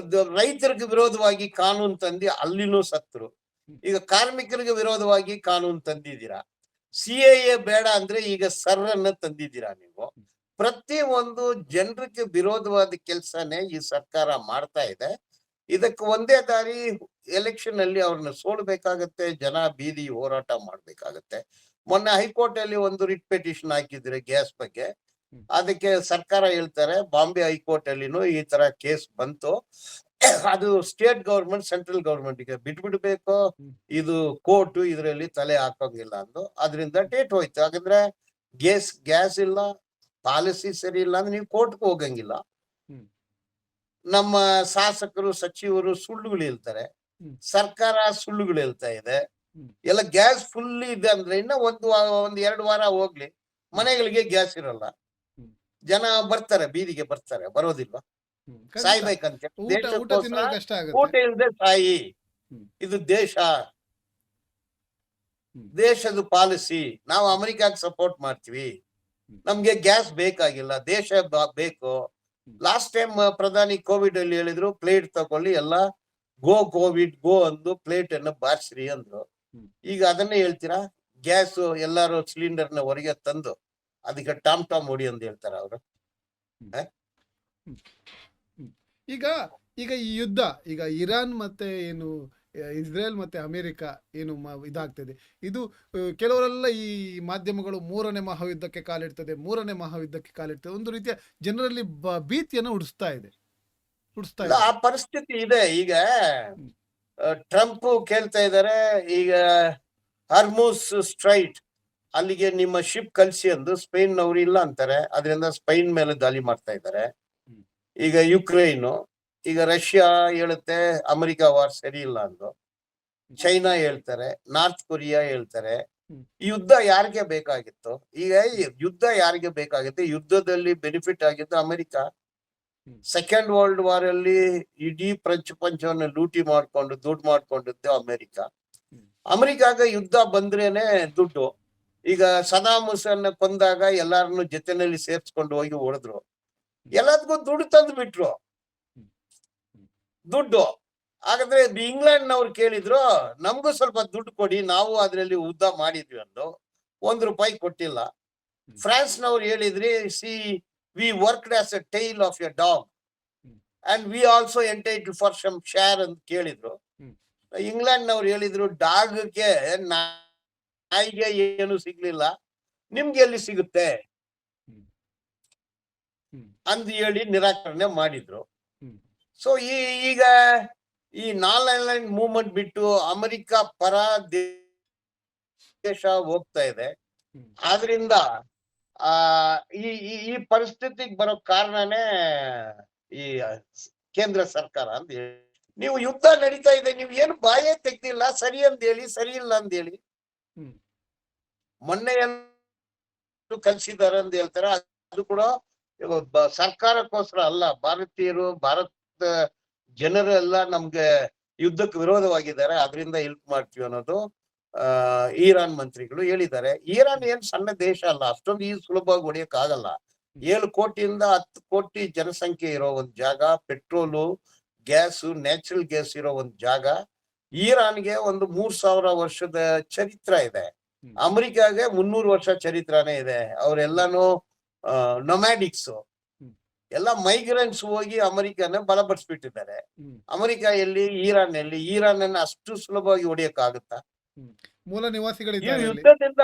ರೈತರಿಗೆ ವಿರೋಧವಾಗಿ ಕಾನೂನು ತಂದಿ ಅಲ್ಲಿನೂ ಸತ್ರು. ಹ್ಮ್. ಈಗ ಕಾರ್ಮಿಕರಿಗೆ ವಿರೋಧವಾಗಿ ಕಾನೂನು ತಂದಿದ್ದೀರಾ. CAA ಬೇಡ ಅಂದ್ರೆ ಈಗ ಸರ್ರನ್ನ ತಂದಿದ್ದೀರಾ ನೀವು. ಪ್ರತಿ ಒಂದು ಜನರಿಗೆ ವಿರೋಧವಾದ ಕೆಲಸನೇ ಈ ಸರ್ಕಾರ ಮಾಡ್ತಾ ಇದೆ. ಇದಕ್ಕೆ ಒಂದೇ ದಾರಿ, ಎಲೆಕ್ಷನ್ ಅಲ್ಲಿ ಅವ್ರನ್ನ ಸೋಲ್ಬೇಕಾಗತ್ತೆ, ಜನ ಬೀದಿ ಹೋರಾಟ ಮಾಡ್ಬೇಕಾಗತ್ತೆ. ಮೊನ್ನೆ ಹೈಕೋರ್ಟ್ ಅಲ್ಲಿ ಒಂದು ರಿಟ್ ಪಿಟಿಷನ್ ಹಾಕಿದ್ರೆ ಗ್ಯಾಸ್ ಬಗ್ಗೆ. ಹ್ಮ್. ಅದಕ್ಕೆ ಸರ್ಕಾರ ಹೇಳ್ತಾರೆ, ಬಾಂಬೆ ಹೈಕೋರ್ಟ್ ಅಲ್ಲಿನೂ ಈ ತರ ಕೇಸ್ ಬಂತು, ಅದು ಸ್ಟೇಟ್ ಗವರ್ಮೆಂಟ್ ಸೆಂಟ್ರಲ್ ಗವರ್ಮೆಂಟ್ ಗೆ ಬಿಟ್ಬಿಡ್ಬೇಕು, ಹ್ಮ್. ಇದು ಕೋರ್ಟ್ ಇದರಲ್ಲಿ ತಲೆ ಹಾಕೋಂಗಿಲ್ಲ ಅಂದು. ಅದರಿಂದ ಡೇಟ್ ಹೋಯ್ತು. ಹಾಗಾದ್ರೆ ಗ್ಯಾಸ್ ಇಲ್ಲ, ಪಾಲಿಸಿ ಸರಿ ಇಲ್ಲ ಅಂದ್ರೆ ನೀವು ಕೋರ್ಟ್ಗೆ ಹೋಗಂಗಿಲ್ಲ. ಹ್ಮ್. ನಮ್ಮ ಶಾಸಕರು ಸಚಿವರು ಸುಳ್ಳುಗಳು ಹೇಳ್ತಾರೆ, ಹ್ಮ್. ಸರ್ಕಾರ ಸುಳ್ಳುಗಳು ಹೇಳ್ತಾ ಇದೆ. ಹ್ಮ್. ಎಲ್ಲ ಗ್ಯಾಸ್ ಫುಲ್ ಇದೆ ಅಂದ್ರೆ ಇನ್ನ ಒಂದ್ 2 ವಾರ ಹೋಗ್ಲಿ, ಮನೆಗಳಿಗೆ ಗ್ಯಾಸ್ ಇರಲ್ಲ. ಹ್ಮ್. ಜನ ಬರ್ತಾರೆ, ಬೀದಿಗೆ ಬರ್ತಾರೆ, ಬರೋದಿಲ್ವಾ? ಹ್ಮ್. ಖಂಡಿತ. ಸಾಯ್ಬೇಕಂತ ಊಟ ದೇಶಕ್ಕೋಸ್ಕರ ತಿನ್ನೋದು ಕಷ್ಟ ಊಟ ಆಗುತ್ತೆ. ಇಲ್ಲದೆ ಸಾಯಿ. ಹ್ಮ್. ಇದು ದೇಶ, ಹ್ಮ್. ದೇಶದ ಪಾಲಿಸಿ. ನಾವು ಅಮೆರಿಕಾಗೆ ಸಪೋರ್ಟ್ ಮಾಡ್ತೀವಿ, ಹ್ಮ್. ನಮ್ಗೆ ಗ್ಯಾಸ್ ಬೇಕಾಗಿಲ್ಲ, ದೇಶ ಬೇಕು. ಹ್ಮ್. ಲಾಸ್ಟ್ ಟೈಮ್ ಪ್ರಧಾನಿ ಕೋವಿಡ್ ಅಲ್ಲಿ ಹೇಳಿದ್ರು, ಪ್ಲೇಟ್ ತಗೊಳ್ಳಿ ಎಲ್ಲ, ಗೋ ಕೋವಿಡ್ ಗೋ ಅಂದು ಪ್ಲೇಟ್ ಅನ್ನ ಬಾರಿಸ್ರಿ ಅಂದ್ರು. ಹ್ಮ್. ಈಗ ಅದನ್ನೇ ಹೇಳ್ತೀರಾ? ಗ್ಯಾಸ್ ಎಲ್ಲಾರು ಸಿಲಿಂಡರ್ನ ಹೊರಗೆ ತಂದು ಅದಕ್ಕೆ ಟಾಮ್ ಹೊಡಿ ಅಂತ ಹೇಳ್ತಾರ ಅವರು. ಹ್ಮ್. ಹ? ಹ್ಮ್. ಹ್ಮ್. ಈಗ ಈಗ ಈ ಯುದ್ಧ ಈಗ ಇರಾನ್ ಮತ್ತೆ ಏನು ಇಸ್ರೇಲ್ ಮತ್ತೆ ಅಮೆರಿಕ ಏನು ಇದಾಗ್ತದೆ ಇದು ಕೆಲವರೆಲ್ಲ ಈ ಮಾಧ್ಯಮಗಳು ಮೂರನೇ ಮಹಾಯುದ್ಧಕ್ಕೆ ಕಾಲಿಡ್ತದೆ, ಮೂರನೇ ಮಹಾಯುದ್ಧಕ್ಕೆ ಕಾಲಿಡ್ತದೆ, ಒಂದು ರೀತಿಯ ಜನರಲ್ಲಿ ಭೀತಿಯನ್ನು ಹುಟ್ಟಿಸ್ತಾ ಇಲ್ಲ, ಇದೆ. ಆ ಪರಿಸ್ಥಿತಿ ಇದೆ ಈಗ. ಹ್ಮ್. ಟ್ರಂಪ್ ಕೇಳ್ತಾ ಇದ್ದಾರೆ ಈಗ ಹರ್ಮೂಸ್ ಸ್ಟ್ರೈಟ್ ಅಲ್ಲಿಗೆ ನಿಮ್ಮ ಶಿಪ್ ಕಳಿಸಿ ಅಂದು ಸ್ಪೇನ್ ನವರು ಇಲ್ಲ ಅಂತಾರೆ. ಅದರಿಂದ ಸ್ಪೇನ್ ಮೇಲೆ ದಾಳಿ ಮಾಡ್ತಾ ಇದ್ದಾರೆ. ಹ್ಮ್. ಈಗ ಯುಕ್ರೇನು, ಈಗ ರಷ್ಯಾ ಹೇಳುತ್ತೆ ಅಮೆರಿಕ ವಾರ್ ಸರಿ ಇಲ್ಲ ಅಂದು, ಚೈನಾ ಹೇಳ್ತಾರೆ, ನಾರ್ತ್ ಕೊರಿಯಾ ಹೇಳ್ತಾರೆ. ಹ್ಮ್. ಈ ಯುದ್ಧ ಯಾರಿಗೆ ಬೇಕಾಗಿತ್ತು? ಈಗ ಈ ಯುದ್ಧ ಯಾರಿಗೆ ಬೇಕಾಗಿತ್ತು? ಯುದ್ಧದಲ್ಲಿ ಬೆನಿಫಿಟ್ ಆಗಿದ್ದು ಅಮೆರಿಕ. ಹ್ಮ್. ಸೆಕೆಂಡ್ ವರ್ಲ್ಡ್ ವಾರ್ ಅಲ್ಲಿ ಇಡೀ ಪ್ರಪಂಚವನ್ನು ಲೂಟಿ ಮಾಡ್ಕೊಂಡು ದುಡ್ಡು ಮಾಡ್ಕೊಂಡಿದ್ದು ಅಮೆರಿಕ. ಹ್ಮ್. ಅಮೆರಿಕಾಗ ಯುದ್ಧ ಬಂದ್ರೇನೆ ದುಡ್ಡು. ಈಗ ಸದಾಮ್ ಹುಸೇನ್ ಕೊಂದಾಗ ಎಲ್ಲಾರನ್ನು ಜೊತೆನಲ್ಲಿ ಸೇರ್ಸ್ಕೊಂಡು ಹೋಗಿ ಹೊಡೆದ್ರು. ಎಲ್ಲದಕ್ಕೂ ದುಡ್ಡು ತಂದು ಬಿಟ್ರು, ಹ್ಮ್. ಹ್ಮ್. ದುಡ್ಡು. ಹಾಗಾದ್ರೆ ಇಂಗ್ಲೆಂಡ್ನವ್ರು ಕೇಳಿದ್ರು ನಮಗೂ ಸ್ವಲ್ಪ ದುಡ್ಡು ಕೊಡಿ, ನಾವು ಅದ್ರಲ್ಲಿ ಯುದ್ಧ ಮಾಡಿದ್ವಿ ಅಂದು. ₹1 ಕೊಟ್ಟಿಲ್ಲ. ಹ್ಮ್. ಫ್ರಾನ್ಸ್ನವ್ರು ಹೇಳಿದ್ರಿ, see we worked as a tail of a dog hmm. And we also entitle for some share ಅಂತ ಕೇಳಿದ್ರು. ಹ್ಮ್. ಇಂಗ್ಲೆಂಡ್ನವ್ರು ಹೇಳಿದ್ರು ಡಾಗ್ಗೆ, ನಾಯಿಗೆ ಏನು ಸಿಗ್ಲಿಲ್ಲ, ನಿಮ್ಗೆ ಎಲ್ಲಿ ಸಿಗುತ್ತೆ ಹ್ಮ್. ಹ್ಮ್. ಅಂದ್ ಹೇಳಿ ನಿರಾಕರಣೆ ಮಾಡಿದ್ರು. ಹ್ಮ್. ಸೊ ಈಗ ಈ ನಾನ್ ಅಲೈನ್ಡ್ ಮೂವ್ಮೆಂಟ್ ಬಿಟ್ಟು ಅಮೆರಿಕ ಪರ ದೇಶ ಹೋಗ್ತಾ ಇದೆ. ಹ್ಮ್. ಆದ್ರಿಂದ ಆ ಈ ಈ ಈ ಪರಿಸ್ಥಿತಿಗೆ ಬರೋ ಕಾರಣನೇ ಈ ಕೇಂದ್ರ ಸರ್ಕಾರ ಅಂತ ಹೇಳಿ. ನೀವು ಯುದ್ಧ ನಡೀತಾ ಇದೆ, ನೀವು ಏನು ಬಾಯೇ ತೆಗ್ದಿಲ್ಲ, ಸರಿ ಅಂತ ಹೇಳಿ, ಸರಿ ಇಲ್ಲ ಅಂತ ಹೇಳಿ. ಹ್ಮ್. ಮೊನ್ನೆ ಕಲ್ಸಿದ್ದಾರೆ ಅಂತ ಹೇಳ್ತಾರೆ. ಅದು ಕೂಡ ಸರ್ಕಾರಕ್ಕೋಸ್ಕರ ಅಲ್ಲ, ಭಾರತೀಯರು, ಭಾರತ ಜನರೆಲ್ಲ ನಮ್ಗೆ ಯುದ್ಧಕ್ಕೆ ವಿರೋಧವಾಗಿದ್ದಾರೆ, ಅದರಿಂದ ಹೆಲ್ಪ್ ಮಾಡ್ತೀವಿ ಅನ್ನೋದು ಇರಾನ್ ಮಂತ್ರಿಗಳು ಹೇಳಿದ್ದಾರೆ. ಇರಾನ್ ಏನ್ ಸಣ್ಣ ದೇಶ ಅಲ್ಲ, ಅಷ್ಟೊಂದು ಈ ಸುಲಭವಾಗಿ ಹೊಡೆಯಕ್ ಆಗಲ್ಲ. 7 ಕೋಟಿಯಿಂದ 10 ಕೋಟಿ ಜನಸಂಖ್ಯೆ ಇರೋ ಒಂದ್ ಜಾಗ, ಪೆಟ್ರೋಲು, ಗ್ಯಾಸು, ನ್ಯಾಚುರಲ್ ಗ್ಯಾಸ್ ಇರೋ ಒಂದ್ ಜಾಗ. ಇರಾನ್ಗೆ ಒಂದು 3000 ವರ್ಷದ ಚರಿತ್ರೆ ಇದೆ. ಹ್ಮ್. ಅಮೆರಿಕಾಗೆ 300 ವರ್ಷ ಚರಿತ್ರನೇ ಇದೆ. ಅವರೆಲ್ಲಾನು ನೊಮ್ಯಾಡಿಕ್ಸ್, ಹ್ಮ್. ಎಲ್ಲ ಮೈಗ್ರೆಂಟ್ಸ್ ಹೋಗಿ ಅಮೆರಿಕನ ಬಲಪಡಿಸ್ಬಿಟ್ಟಿದ್ದಾರೆ. ಹ್ಮ್. ಅಮೆರಿಕ ಎಲ್ಲಿ, ಇರಾನ್ ಅನ್ನ ಅಷ್ಟು ಸುಲಭವಾಗಿ ಹೊಡೆಯಕ್ ಆಗುತ್ತಾ? ಹ್ಮ್. ಮೂಲ ಈ ನಿವಾಸಿಗಳಿದ್ದಾರೆ ಅಲ್ಲಿ. ಯುದ್ಧದಿಂದ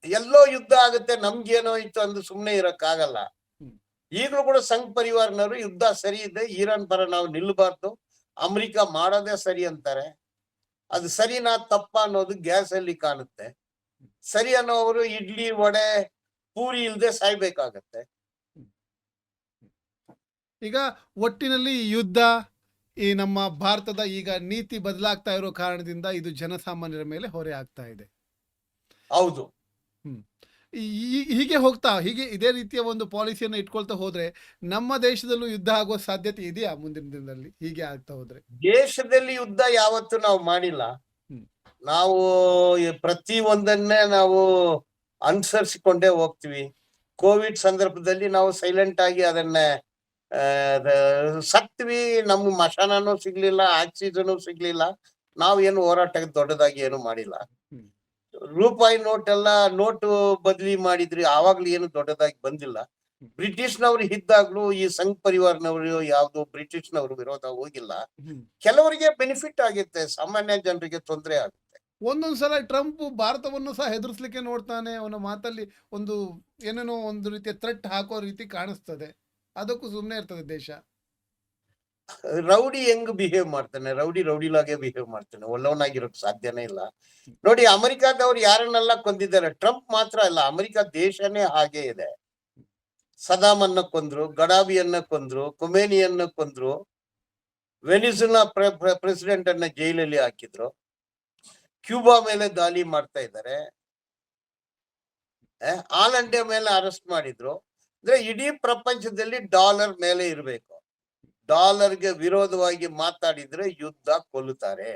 ಎಲ್ಲೋ ಯುದ್ಧ ಆಗುತ್ತೆ, ನಮ್ಗೇನೋ ಇತ್ತು ಅಂದು ಸುಮ್ನೆ ಇರಕ್ ಆಗಲ್ಲ. ಹ್ಮ್. ಈಗಲೂ ಕೂಡ ಸಂಘ್ ಪರಿವಾರನವರು ಯುದ್ಧ ಸರಿ ಇದೆ, ಇರಾನ್ ಪರ ನಾವು ನಿಲ್ಬಾರ್ದು, ಅಮೆರಿಕ ಮಾಡೋದೇ ಸರಿ ಅಂತಾರೆ. ಅದು ಸರಿನಾ ತಪ್ಪ ಅನ್ನೋದು ಗ್ಯಾಸ್ ಅಲ್ಲಿ ಕಾಣುತ್ತೆ. ಸರಿ ಅನ್ನೋರು ಇಡ್ಲಿ, ವಡೆ, ಪೂರಿ ಇಲ್ದೆ ಸಾಯ್ಬೇಕಾಗತ್ತೆ. ಈಗ ಒಟ್ಟಿನಲ್ಲಿ ಈ ಯುದ್ಧ ಈ ನಮ್ಮ ಭಾರತದ ಈಗ ನೀತಿ ಬದಲಾಗ್ತಾ ಇರೋ ಕಾರಣದಿಂದ ಇದು ಜನಸಾಮಾನ್ಯರ ಮೇಲೆ ಹೊರೆ ಆಗ್ತಾ ಇದೆ. ಹೌದು. ಹ್ಮ್. ಹೀಗೆ ಇದೇ ರೀತಿಯ ಒಂದು ಪಾಲಿಸಿಯನ್ನು ಇಟ್ಕೊಳ್ತಾ ಹೋದ್ರೆ ನಮ್ಮ ದೇಶದಲ್ಲೂ ಯುದ್ಧ ಆಗುವ ಸಾಧ್ಯತೆ ಇದೆಯಾ ಮುಂದಿನ ದಿನದಲ್ಲಿ ಹೀಗೆ ಆಗ್ತಾ ಹೋದ್ರೆ? ದೇಶದಲ್ಲಿ ಯುದ್ಧ ಯಾವತ್ತು ನಾವು ಮಾಡಿಲ್ಲ. ಹ್ಮ್. ನಾವು ಪ್ರತಿ ಒಂದನ್ನೇ ನಾವು ಅನುಸರಿಸಿಕೊಂಡೇ ಹೋಗ್ತೀವಿ. ಕೋವಿಡ್ ಸಂದರ್ಭದಲ್ಲಿ ನಾವು ಸೈಲೆಂಟ್ ಆಗಿ ಅದನ್ನ ಸತ್ವಿ, ನಮ್ಗೆ ಮಶಾನನೂ ಸಿಗ್ಲಿಲ್ಲ, ಆಕ್ಸಿಜನ್ ಸಿಗ್ಲಿಲ್ಲ. ನಾವೇನು ಹೋರಾಟ ದೊಡ್ಡದಾಗಿ ಏನು ಮಾಡಿಲ್ಲ. ಹ್ಮ್. ರೂಪಾಯಿ ನೋಟು ಬದಲಿ ಮಾಡಿದ್ರಿ, ಆವಾಗ್ಲೂ ಏನು ದೊಡ್ಡದಾಗಿ ಬಂದಿಲ್ಲ. ಬ್ರಿಟಿಷ್ನವ್ರು ಇದ್ದಾಗ್ಲೂ ಈ ಸಂಘ್ ಪರಿವಾರನವರು ಯಾವ್ದು ಬ್ರಿಟಿಷ್ನವ್ರು ವಿರೋಧ ಹೋಗಿಲ್ಲ. ಹ್ಮ್. ಕೆಲವರಿಗೆ ಬೆನಿಫಿಟ್ ಆಗುತ್ತೆ, ಸಾಮಾನ್ಯ ಜನರಿಗೆ ತೊಂದರೆ ಆಗುತ್ತೆ. ಒಂದೊಂದ್ಸಲ ಟ್ರಂಪ್ ಭಾರತವನ್ನು ಸಹ ಹೆದರ್ಸ್ಲಿಕ್ಕೆ ನೋಡ್ತಾನೆ. ಅವನ ಮಾತಲ್ಲಿ ಒಂದು ಏನೇನೋ ಒಂದು ರೀತಿಯ ಥ್ರೆಟ್ ಹಾಕೋ ರೀತಿ ಕಾಣಿಸ್ತದೆ. ಅದಕ್ಕೂ ಸುಮ್ಮನೆ ಇರ್ತದೆ ದೇಶ. ರೌಡಿ ಹೆಂಗ್ ಬಿಹೇವ್ ಮಾಡ್ತಾನೆ, ರೌಡಿಲಾಗೆ ಬಿಹೇವ್ ಮಾಡ್ತಾನೆ, ಒಳ್ಳವನಾಗಿರೋಕ್ ಸಾಧ್ಯನೇ ಇಲ್ಲ. ನೋಡಿ, ಅಮೆರಿಕಾದವ್ರು ಯಾರನ್ನೆಲ್ಲ ಕೊಂದಿದ್ದಾರೆ, ಟ್ರಂಪ್ ಮಾತ್ರ ಅಲ್ಲ, ಅಮೆರಿಕ ದೇಶನೇ ಹಾಗೆ ಇದೆ. ಸದಾಮನ್ನ ಕೊಂದ್ರು, ಗಡಾಬಿಯನ್ನ ಕೊಂದ್ರು, ಖೊಮೇನಿಯನ್ನ ಕೊಂದ್ರು, ವೆನಿಜುಲಾ ಪ್ರೆಸಿಡೆಂಟ್ ಅನ್ನ ಜೈಲಲ್ಲಿ ಹಾಕಿದ್ರು, ಕ್ಯೂಬಾ ಮೇಲೆ ದಾಳಿ ಮಾಡ್ತಾ ಇದ್ದಾರೆ, ಆಲ್ ಇಂಡಿಯಾ ಮೇಲೆ ಅರೆಸ್ಟ್ ಮಾಡಿದ್ರು. ಅಂದ್ರೆ ಇಡೀ ಪ್ರಪಂಚದಲ್ಲಿ ಡಾಲರ್ ಮೇಲೆ ಇರಬೇಕು. ಡಾಲರ್ಗೆ ವಿರೋಧವಾಗಿ ಮಾತಾಡಿದ್ರೆ ಯುದ್ಧ ಕೊಲ್ಲುತ್ತಾರೆ.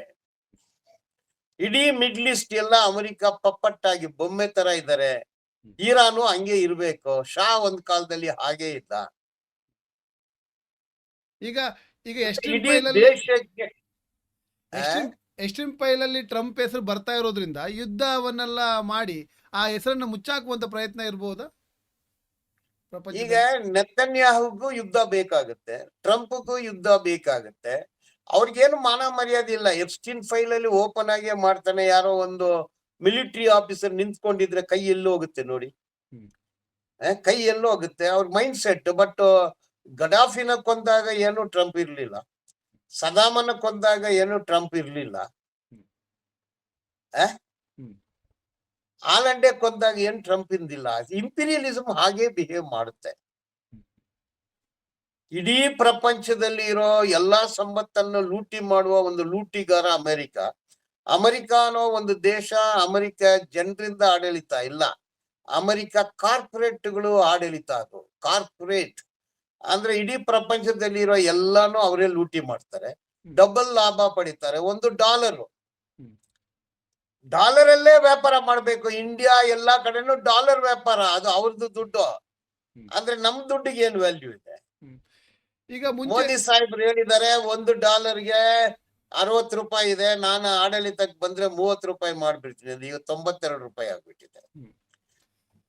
ಇಡೀ ಮಿಡ್ಲ್ ಈಸ್ಟ್ ಎಲ್ಲ ಅಮೆರಿಕ ಪಪ್ಪಟ್ಟಾಗಿ ಬೊಮ್ಮೆ ತರ ಇದ್ದಾರೆ. ಇರಾನು ಹಂಗೆ ಇರ್ಬೇಕು. ಶಾ ಒಂದ್ ಕಾಲದಲ್ಲಿ ಹಾಗೆ ಇದ್ದ. ಈಗ ಇಡೀ ದೇಶಕ್ಕೆ ಎಕ್ಸ್ಟ್ರೀಮ್ ಪೈಲಲ್ಲಿ ಟ್ರಂಪ್ ಹೆಸರು ಬರ್ತಾ ಇರೋದ್ರಿಂದ ಯುದ್ಧವನ್ನೆಲ್ಲ ಮಾಡಿ ಆ ಹೆಸರನ್ನು ಮುಚ್ಚಾಕುವಂತ ಪ್ರಯತ್ನ ಇರಬಹುದಾ? ಈಗ ಪ್ರಪಂಚದಲ್ಲಿ. ನೆತನ್ಯಾಹುಗೂ ಯುದ್ಧ ಬೇಕಾಗುತ್ತೆ, ಟ್ರಂಪ್ಗೂ ಯುದ್ಧ ಬೇಕಾಗುತ್ತೆ. ಅವ್ರಿಗೇನು ಮಾನ ಮರ್ಯಾದೆ ಇಲ್ಲ. ಎಪ್ಸ್ಟೀನ್ ಫೈಲ್ ಅಲ್ಲಿ ಓಪನ್ ಆಗೇ ಮಾಡ್ತಾನೆ. ಯಾರೋ ಒಂದು ಮಿಲಿಟರಿ ಆಫೀಸರ್ ನಿಂತ್ಕೊಂಡಿದ್ರೆ ಕೈ ಎಲ್ಲೋ ಹೋಗುತ್ತೆ ನೋಡಿ. ಹ್ಮ್. ಕೈ ಎಲ್ಲೋ ಹೋಗುತ್ತೆ ಅವ್ರ ಮೈಂಡ್ ಸೆಟ್. ಬಟ್ ಗಡಾಫಿನ ಕೊಂದಾಗ ಏನು ಟ್ರಂಪ್ ಇರ್ಲಿಲ್ಲ, ಸದಾಮನ ಕೊಂದಾಗ ಏನು ಟ್ರಂಪ್ ಇರ್ಲಿಲ್ಲ, ಹ್ಮ್. ಆ? ಹ್ಮ್. ಆಲಂಡೆ ಕೊಂದಾಗ ಏನ್ ಟ್ರಂಪ್ ಇಂದಿಲ್ಲ. ಇಂಪೀರಿಯಲಿಸಂ ಹಾಗೆ ಬಿಹೇವ್ ಮಾಡುತ್ತೆ. ಇಡೀ ಪ್ರಪಂಚದಲ್ಲಿ ಇರೋ ಎಲ್ಲಾ ಸಂಪತ್ತನ್ನು ಲೂಟಿ ಮಾಡುವ ಒಂದು ಲೂಟಿಗಾರ ಅಮೆರಿಕ. ಅಮೆರಿಕ ಅನ್ನೋ ಒಂದು ದೇಶ ಅಮೆರಿಕ ಜನರಿಂದ ಆಡಳಿತ ಇಲ್ಲ, ಅಮೆರಿಕ ಕಾರ್ಪೊರೇಟ್ಗಳು ಆಡಳಿತ. ಅದು ಕಾರ್ಪೊರೇಟ್ ಅಂದ್ರೆ ಇಡೀ ಪ್ರಪಂಚದಲ್ಲಿ ಇರೋ ಎಲ್ಲಾನು ಅವರೇ ಲೂಟಿ ಮಾಡ್ತಾರೆ, ಡಬಲ್ ಲಾಭ ಪಡಿತಾರೆ. $1 ಡಾಲರ್ ಅಲ್ಲೇ ವ್ಯಾಪಾರ ಮಾಡ್ಬೇಕು. ಇಂಡಿಯಾ ಎಲ್ಲಾ ಕಡೆನೂ ಡಾಲರ್ ವ್ಯಾಪಾರ, ಅದು ಅವ್ರದ್ದು ದುಡ್ಡು. ಅಂದ್ರೆ ನಮ್ ದುಡ್ಡಿಗೆ ಏನ್ ವ್ಯಾಲ್ಯೂ ಇದೆ? ಈಗ ಮುಂಚೆ ಮೋದಿ ಸಾಹೇಬ್ರು ಹೇಳಿದ್ದಾರೆ $1ಗೆ 60 ರೂಪಾಯಿ ಇದೆ, ನಾನು ಆಡಳಿತಕ್ಕೆ ಬಂದ್ರೆ 30 ರೂಪಾಯಿ ಮಾಡ್ಬಿಡ್ತೀನಿ ಅಂತ. ಈಗ 92 ರೂಪಾಯಿ ಆಗ್ಬಿಟ್ಟಿದೆ.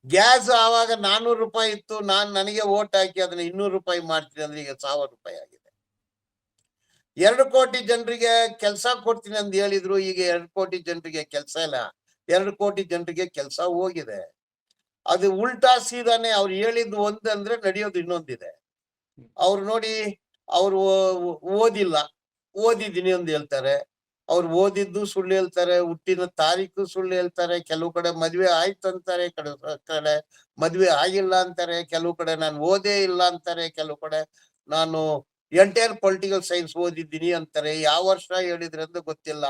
ಗ್ಯಾಸ್ ಆವಾಗ 400 ರೂಪಾಯಿ ಇತ್ತು, ನನಗೆ ಓಟ್ ಹಾಕಿ ಅದನ್ನ 200 ರೂಪಾಯಿ ಮಾಡ್ತೀನಿ ಅಂದ್ರೆ ಈಗ 1000 ರೂಪಾಯಿ ಆಗಿದೆ. 2 ಕೋಟಿ ಜನರಿಗೆ ಕೆಲಸ ಕೊಡ್ತೀನಿ ಅಂತ ಹೇಳಿದ್ರು, ಈಗ 2 ಕೋಟಿ ಜನರಿಗೆ ಕೆಲಸ ಇಲ್ಲ, 2 ಕೋಟಿ ಜನರಿಗೆ ಕೆಲಸ ಹೋಗಿದೆ. ಅದು ಉಲ್ಟಾ ಸೀದಾನೆ. ಅವ್ರು ಹೇಳಿದ್ದು ಒಂದಂದ್ರೆ ನಡೆಯೋದು ಇನ್ನೊಂದಿದೆ. ಅವ್ರು ನೋಡಿ, ಅವ್ರು ಓದಿಲ್ಲ, ಓದಿದ್ದೀನಿ ಅಂತ ಹೇಳ್ತಾರೆ. ಅವ್ರು ಓದಿದ್ದು ಸುಳ್ಳು ಹೇಳ್ತಾರೆ, ಹುಟ್ಟಿನ ತಾರೀಕು ಸುಳ್ಳು ಹೇಳ್ತಾರೆ. ಕೆಲವು ಕಡೆ ಮದ್ವೆ ಆಯ್ತು ಅಂತಾರೆ, ಕಡೆ ಮದ್ವೆ ಆಗಿಲ್ಲ ಅಂತಾರೆ, ಕೆಲವು ಕಡೆ ನಾನು ಓದೇ ಇಲ್ಲ ಅಂತಾರೆ, ಕೆಲವು ಕಡೆ ನಾನು ಎಂಟೈರ್ ಪೊಲಿಟಿಕಲ್ ಸೈನ್ಸ್ ಓದಿದ್ದೀನಿ ಅಂತಾರೆ. ಯಾವ ವರ್ಷ ಹೇಳಿದ್ರೆ ಅಂತ ಗೊತ್ತಿಲ್ಲ.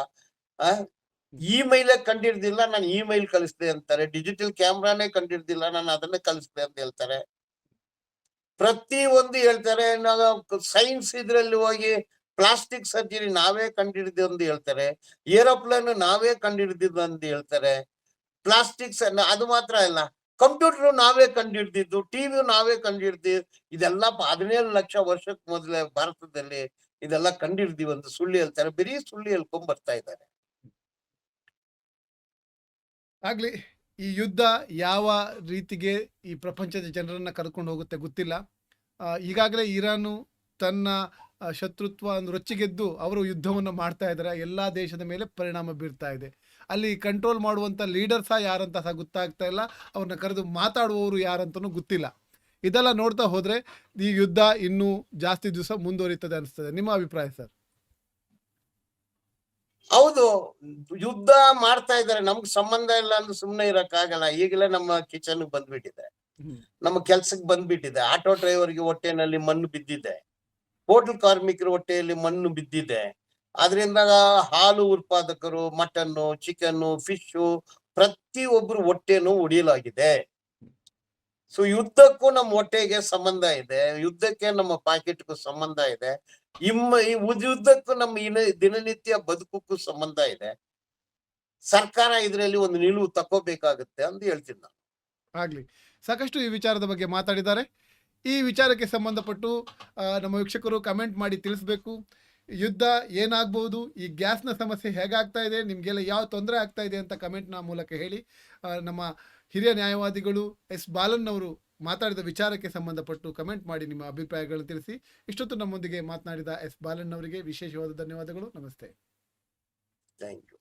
ಇಮೇಲ್ ಕಂಡಿಡ್ದಿಲ್ಲ, ನಾನು ಇಮೇಲ್ ಕಳಿಸ್ದೆ ಅಂತಾರೆ. ಡಿಜಿಟಲ್ ಕ್ಯಾಮ್ರಾನೇ ಕಂಡಿಡ್ದಿಲ್ಲ, ನಾನು ಅದನ್ನೇ ಕಳಿಸ್ದೆ ಅಂತ ಹೇಳ್ತಾರೆ. ಪ್ರತಿ ಒಂದು ಹೇಳ್ತಾರೆ. ನಾವು ಸೈನ್ಸ್ ಇದ್ರಲ್ಲಿ ಹೋಗಿ ಪ್ಲಾಸ್ಟಿಕ್ ಸರ್ಜರಿ ನಾವೇ ಕಂಡಿಡಿದ್ವಿ ಅಂತ ಹೇಳ್ತಾರೆ, ಏರೋಪ್ಲೇನ್ ನಾವೇ ಕಂಡಿಡಿದಿದ್ದು ಅಂತ ಹೇಳ್ತಾರೆ. ಪ್ಲಾಸ್ಟಿಕ್ಸ್ ಅದು ಮಾತ್ರ ಅಲ್ಲ, ಕಂಪ್ಯೂಟರ್ ನಾವೇ ಕಂಡಿಡ್ದಿದ್ದು, ಟಿವಿ ನಾವೇ ಕಂಡಿಡ್ದಿದ್ದು. ಇದೆಲ್ಲ 17 ಲಕ್ಷ ವರ್ಷಕ್ಕೆ ಮೊದಲೇ ಭಾರತದಲ್ಲಿ ಇದೆಲ್ಲ ಕಂಡಿಡ್ದೀವಿ ಅಂತ ಸುಳ್ಳು ಹೇಳ್ತಾರೆ. ಬರೀ ಸುಳ್ಳು ಹೇಳ್ಕೊಂಡ್ ಬರ್ತಾ ಇದ್ದಾರೆ. ಆಗ್ಲಿ, ಈ ಯುದ್ಧ ಯಾವ ರೀತಿಗೆ ಈ ಪ್ರಪಂಚದ ಜನರನ್ನ ಕರ್ಕೊಂಡು ಹೋಗುತ್ತೆ ಗೊತ್ತಿಲ್ಲ. ಈಗಾಗಲೇ ಇರಾನು ತನ್ನ ಶತ್ರುತ್ವ ರೊಚ್ಚಿಗೆದ್ದು ಅವರು ಯುದ್ಧವನ್ನು ಮಾಡ್ತಾ ಇದ್ದಾರೆ. ಎಲ್ಲ ದೇಶದ ಮೇಲೆ ಪರಿಣಾಮ ಬೀರ್ತಾ ಇದೆ. ಅಲ್ಲಿ ಕಂಟ್ರೋಲ್ ಮಾಡುವಂಥ ಲೀಡರ್ ಸಹ ಯಾರಂತ ಸಹ ಗೊತ್ತಾಗ್ತಾ ಇಲ್ಲ, ಅವ್ರನ್ನ ಕರೆದು ಮಾತಾಡುವವರು ಯಾರಂತನೂ ಗೊತ್ತಿಲ್ಲ. ಇದೆಲ್ಲ ನೋಡ್ತಾ ಹೋದರೆ ಈ ಯುದ್ಧ ಇನ್ನೂ ಜಾಸ್ತಿ ದಿವಸ ಮುಂದುವರಿತದೆ ಅನಿಸ್ತದೆ. ನಿಮ್ಮ ಅಭಿಪ್ರಾಯ ಸರ್? ಹೌದು, ಯುದ್ಧ ಮಾಡ್ತಾ ಇದ್ದಾರೆ. ನಮ್ಗೆ ಸಂಬಂಧ ಇಲ್ಲ ಅಂದ್ರೆ ಸುಮ್ನೆ ಇರಕ್ಕಾಗಲ್ಲ. ಈಗಲೇ ನಮ್ಮ ಕಿಚನ್ ಬಂದ್ಬಿಟ್ಟಿದೆ, ನಮ್ಮ ಕೆಲ್ಸಕ್ಕೆ ಬಂದ್ಬಿಟ್ಟಿದೆ. ಆಟೋ ಡ್ರೈವರ್ಗೆ ಹೊಟ್ಟೆನಲ್ಲಿ ಮಣ್ಣು ಬಿದ್ದಿದೆ, ಹೋಟೆಲ್ ಕಾರ್ಮಿಕರ ಹೊಟ್ಟೆಯಲ್ಲಿ ಮಣ್ಣು ಬಿದ್ದಿದೆ. ಅದರಿಂದ ಹಾಲು ಉತ್ಪಾದಕರು, ಮಟನ್ನು, ಚಿಕನ್ನು, ಫಿಶು, ಪ್ರತಿಯೊಬ್ಬರು ಹೊಟ್ಟೆನೂ ಒಡೆಯಲಾಗಿದೆ. ಸೊ ಯುದ್ಧಕ್ಕೂ ನಮ್ಮ ಹೊಟ್ಟೆಗೆ ಸಂಬಂಧ ಇದೆ, ಯುದ್ಧಕ್ಕೆ ನಮ್ಮ ಪಾಕೆಟ್ಗೂ ಸಂಬಂಧ ಇದೆ, ಈ ಯುದ್ಧಕ್ಕೂ ನಮ್ಮ ದಿನನಿತ್ಯ ಬದುಕಕ್ಕೂ ಸಂಬಂಧ ಇದೆ. ಸರ್ಕಾರ ಇದರಲ್ಲಿ ಒಂದು ನಿಲುವು ತಕ್ಕೋಬೇಕಾಗುತ್ತೆ ಅಂತ ಹೇಳ್ತೀನಿ ನಾನು. ಆಗಲಿ, ಸಾಕಷ್ಟು ಈ ವಿಚಾರದ ಬಗ್ಗೆ ಮಾತಾಡಿದ್ದಾರೆ. ಈ ವಿಚಾರಕ್ಕೆ ಸಂಬಂಧಪಟ್ಟು ನಮ್ಮ ವೀಕ್ಷಕರು ಕಮೆಂಟ್ ಮಾಡಿ ತಿಳಿಸ್ಬೇಕು. ಯುದ್ಧ ಏನಾಗ್ಬೋದು, ಈ ಗ್ಯಾಸ್ನ ಸಮಸ್ಯೆ ಹೇಗಾಗ್ತಾ ಇದೆ, ನಿಮಗೆಲ್ಲ ಯಾವ ತೊಂದರೆ ಆಗ್ತಾ ಇದೆ ಅಂತ ಕಮೆಂಟ್ನ ಮೂಲಕ ಹೇಳಿ. ನಮ್ಮ ಹಿರಿಯ ನ್ಯಾಯವಾದಿಗಳು ಎಸ್ ಬಾಲನ್ ಅವರು ಮಾತಾಡಿದ ವಿಚಾರಕ್ಕೆ ಸಂಬಂಧಪಟ್ಟು ಕಮೆಂಟ್ ಮಾಡಿ ನಿಮ್ಮ ಅಭಿಪ್ರಾಯಗಳನ್ನು ತಿಳಿಸಿ. ಇಷ್ಟೊತ್ತು ನಮ್ಮೊಂದಿಗೆ ಮಾತನಾಡಿದ ಎಸ್ ಬಾಲನ್ ಅವರಿಗೆ ವಿಶೇಷವಾದ ಧನ್ಯವಾದಗಳು. ನಮಸ್ತೆ. Thank you.